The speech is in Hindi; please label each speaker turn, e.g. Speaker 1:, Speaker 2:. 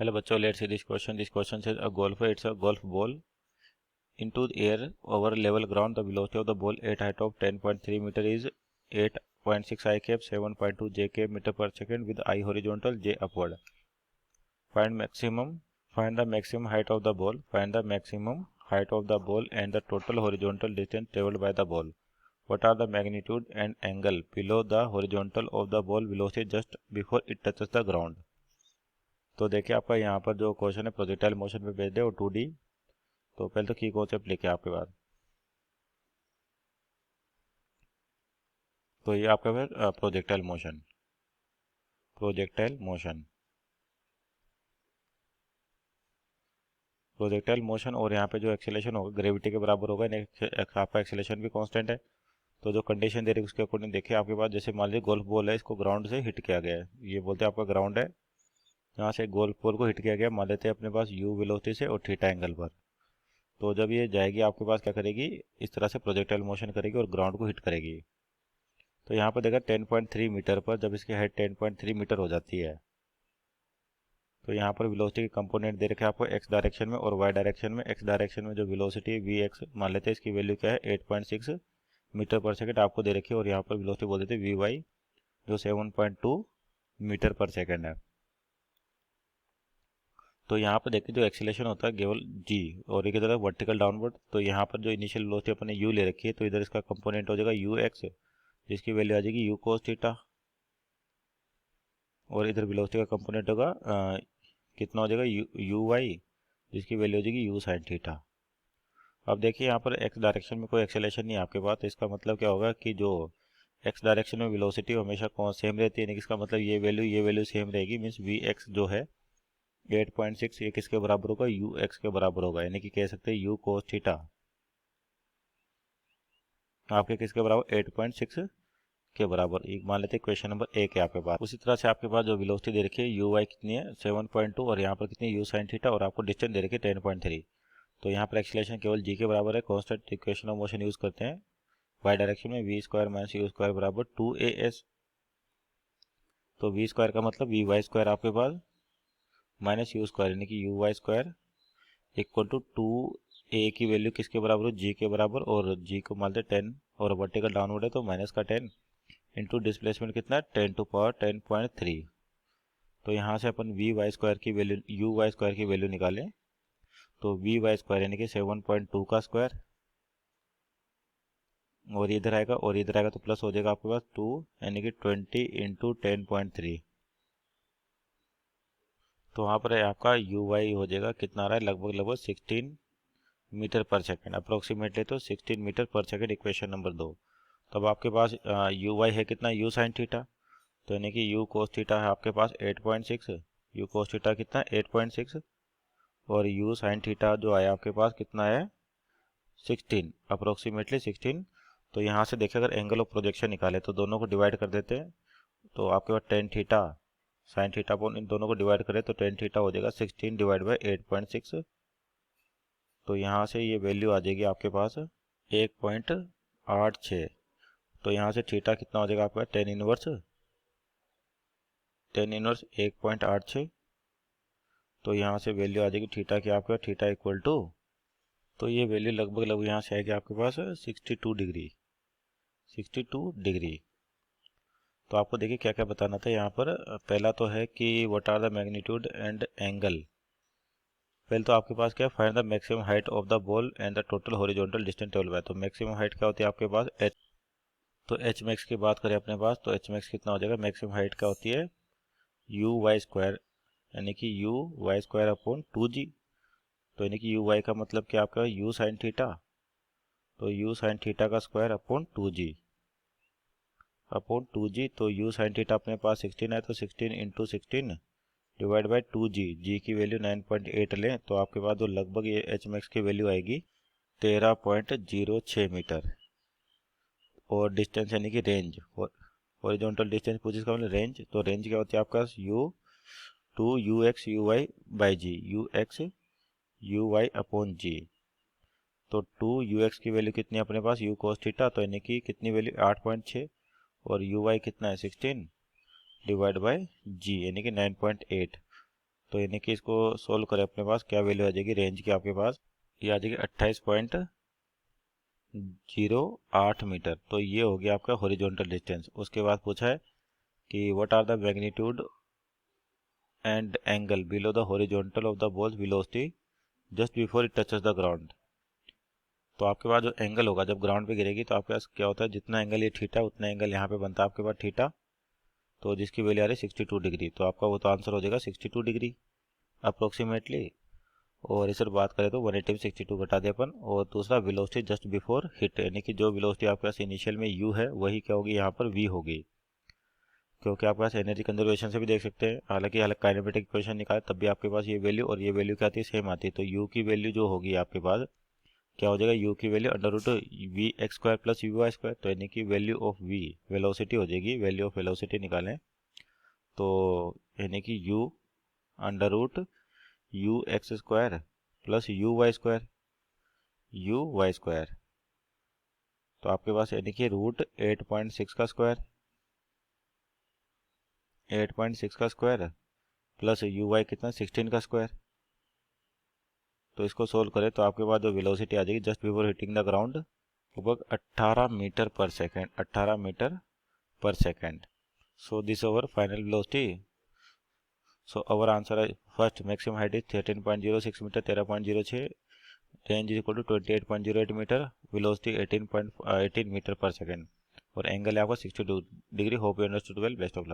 Speaker 1: Hello बच्चों, let's see this question. This question says a golfer hits a golf ball into the air over level ground. The velocity of the ball at height of 10.3 meter is 8.6 I cap 7.2 J cap meter per second with I horizontal J upward. Find the maximum height of the ball. Find the maximum height of the ball and the total horizontal distance traveled by the ball. What are the magnitude and angle below the horizontal of the ball velocity just before it touches the ground? तो देखिए आपका यहाँ पर जो क्वेश्चन है प्रोजेक्टाइल मोशन पे बेस्ड है और 2D। तो पहले तो की कॉन्सेप्ट लेके आपके पास, तो ये आपका फिर प्रोजेक्टाइल मोशन और यहाँ पे जो एक्सेलेरेशन होगा ग्रेविटी के बराबर होगा। आपका एक्सेलेरेशन भी कांस्टेंट है। तो जो कंडीशन दे रही है उसके अकॉर्डिंग देखिए आपके पास, जैसे मान लीजिए गोल्फ बॉल है, इसको ग्राउंड से हिट किया गया है। ये बोलते हैं आपका ग्राउंड है, यहाँ से गोल्फ बॉल को हिट किया गया, मान लेते हैं अपने पास u वेलोसिटी से और थीटा एंगल पर। तो जब ये जाएगी आपके पास क्या करेगी, इस तरह से प्रोजेक्टाइल मोशन करेगी और ग्राउंड को हिट करेगी। तो यहाँ पर देखा 10.3 मीटर पर जब इसकी हाइट 10.3 मीटर हो जाती है तो यहाँ पर वेलोसिटी के कंपोनेंट दे रखे हैं आपको एक्स डायरेक्शन में और वाई डायरेक्शन में। एक्स डायरेक्शन में जो वेलोसिटी वी एक्स मान लेते हैं, इसकी वैल्यू क्या है 8.6 मीटर पर सेकंड आपको दे रखी है, और यहाँ पर वेलोसिटी बोल देते हैं वी वाई जो 7.2 मीटर पर सेकंड है। तो यहाँ पर देखिए जो एक्सीलरेशन होता है केवल जी और एक तरह वर्टिकल डाउनवर्ड। तो यहाँ पर जो इनिशियल वेलोसिटी अपने यू ले रखी है, तो इधर इसका कंपोनेंट हो जाएगा यू एक्स जिसकी वैल्यू आ जाएगी यू कोस थीटा, और इधर वेलोसिटी का कंपोनेंट होगा कितना हो जाएगा यू वाई जिसकी वैल्यू हो जाएगी यू साइन थीटा। अब देखिए यहाँ पर एक्स डायरेक्शन में कोई एक्सेलेरेशन नहीं है आपके पास, तो इसका मतलब क्या होगा कि जो एक्स डायरेक्शन में वेलोसिटी हमेशा कौन सेम रहती है, यानी कि इसका मतलब ये वैल्यू सेम रहेगी। मीन्स वी एक्स जो है 8.6 ये किसके बराबर होगा, यू एक्स के बराबर होगा, यानी कि कह सकते हैं यू कोस थीटा आपके किसके बराबर 8.6 के बराबर। एक मान लेते हैं क्वेश्चन नंबर एक है आपके पास। उसी तरह से आपके पास जो वेलोसिटी दे रखी है यू वाई कितनी है 7.2 और यहाँ पर कितनी यू साइन थीटा और आपको डिस्टेंस दे रखी है 10.3। तो यहाँ पर एक्सीलरेशन केवल जी के बराबर है। Constant equation of motion use करते हैं वाई डायरेक्शन में v square minus u square बराबर 2as। तो वी स्क्वायर का मतलब वी वाई स्क्वायर आपके पास माइनस यू स्क्वायर यानी कि u y square equal to 2a की वैल्यू किसके बराबर हो जी के बराबर, और जी को मान लेते 10 और वर्टिकल डाउनवर्ड है तो माइनस का 10 इंटू डिस्प्लेसमेंट कितना है 10 टू पावर 10.3। तो यहाँ से अपन वी वाई स्क्वायर की वैल्यू यू वाई स्क्वायर की वैल्यू निकालें तो वी वाई स्क्वायर यानी कि 7.2 का स्क्वायर और इधर आएगा तो प्लस हो जाएगा आपके पास 2 यानी कि 20 इंटू 10.3। तो वहाँ पर आपका यू वाई हो जाएगा कितना आ रहा है, लगभग 16 मीटर पर सेकंड अप्रोक्सीमेटली, तो 16 मीटर पर सेकंड इक्वेशन नंबर 2। तब आपके पास यू वाई है कितना यू साइन थीटा, तो यानी कि यू कोस थीटा है आपके पास 8.6, यू कोस थीटा कितना 8.6 और यू साइन थीटा जो आया आपके पास कितना है 16 अप्रोक्सीमेटली 16। तो यहाँ से देखिए अगर एंगल ऑफ प्रोजेक्शन निकाले तो दोनों को डिवाइड कर देते हैं, तो आपके पास ten theta sine theta upon इन दोनों को डिवाइड करें तो टेन थीटा हो जाएगा 16 डिवाइड बाई 8.6। तो यहाँ से ये वैल्यू आ जाएगी आपके पास 1.86। तो यहाँ से थीटा कितना हो जाएगा आपका 10 इनवर्स 1.86। तो यहाँ से वैल्यू आ जाएगी थीटा की आपका थीटा इक्वल टू, तो ये वैल्यू लगभग यहाँ से आएगी आपके पास 62 डिग्री। तो आपको देखिए क्या क्या बताना था यहाँ पर। पहला तो है कि what are the magnitude and angle. पहले तो आपके पास क्या है find the maximum height of the ball and the total horizontal distance travelled by. तो मैक्सिमम हाइट क्या होती है आपके पास एच। तो एच मैक्स की बात करें अपने पास तो एच मैक्स कितना हो जाएगा, मैक्सिमम हाइट क्या होती है यू वाई स्क्वायर यानी कि u y square upon 2g। तो यानी कि यू वाई का मतलब क्या आपका यू साइन थीटा, तो यू साइन थीटा का स्क्वायर अपॉन 2g। तो यू साइन थीटा अपने पास 16 है तो 16 इंटू 16 डिवाइड बाई 2g, जी की वैल्यू 9.8 लें तो आपके पास जो लगभग ये एच मैक्स की वैल्यू आएगी 13.06 मीटर। और डिस्टेंस यानी कि रेंज हॉरिजॉन्टल डिस्टेंस पूछे इसका मतलब रेंज। तो रेंज क्या होती है आपका U X U Y by G, U X U Y upon G. तो 2 यू एक्स की वैल्यू कितनी है अपने पास यू कोस थीटा, तो यानी कि कितनी वैल्यू 8.6 और यू वाई कितना है 16 डिवाइड बाई जी यानी कि 9.8। तो यानी कि इसको सोल्व करें अपने पास क्या वैल्यू आ जाएगी रेंज की आपके पास, ये आ जाएगी 28.08 मीटर। तो ये हो गया आपका हॉरिजॉन्टल डिस्टेंस। उसके बाद पूछा है कि what are the magnitude and angle below the horizontal of the ball's velocity just before it touches the ground. तो आपके पास जो एंगल होगा जब ग्राउंड पे गिरेगी तो आपके पास क्या होता है, जितना एंगल ये थीटा उतना एंगल यहाँ पे बनता है आपके पास थीटा, तो जिसकी वैल्यू आ रही है 62 डिग्री। तो आपका वो तो आंसर हो जाएगा 62 डिग्री अप्रोक्सीमेटली। और इस बात करें तो 180 में 62 घटा दे अपन। और दूसरा वेलोसिटी जस्ट बिफोर हिट, यानी कि जो वेलोसिटी आपके पास इनिशियल में u है वही क्या होगी यहाँ पर v होगी, क्योंकि आपके पास एनर्जी कंजर्वेशन से भी देख सकते हैं। हालांकि काइनेमेटिक इक्वेशन निकाले तब भी आपके पास ये वैल्यू और ये वैल्यू क्या आती है, सेम आती है। तो u की वैल्यू जो होगी आपके पास क्या हो जाएगा, u की value under root v x square plus u y square. तो यानी कि वैल्यू ऑफ v वेलोसिटी हो जाएगी, वैल्यू ऑफ वेलोसिटी निकालें तो यानी कि u under root u x square plus u y square तो आपके पास यानी कि रूट 8.6 का स्क्वायर 8.6 का स्क्वायर प्लस यू वाई कितना 16 का स्क्वायर। तो इसको सोल्व करें तो आपके पास जो वेलोसिटी आ जाएगी just before hitting the ground लगभग 18 metre per second, 18 metre per second. So this over final velocity. So our answer है first maximum height is 13.06 metre 13.06, range is equal to 28.08 metre, velocity 18 metre per second और एंगल है आपका 62 degree. Hope you understood well, best of luck.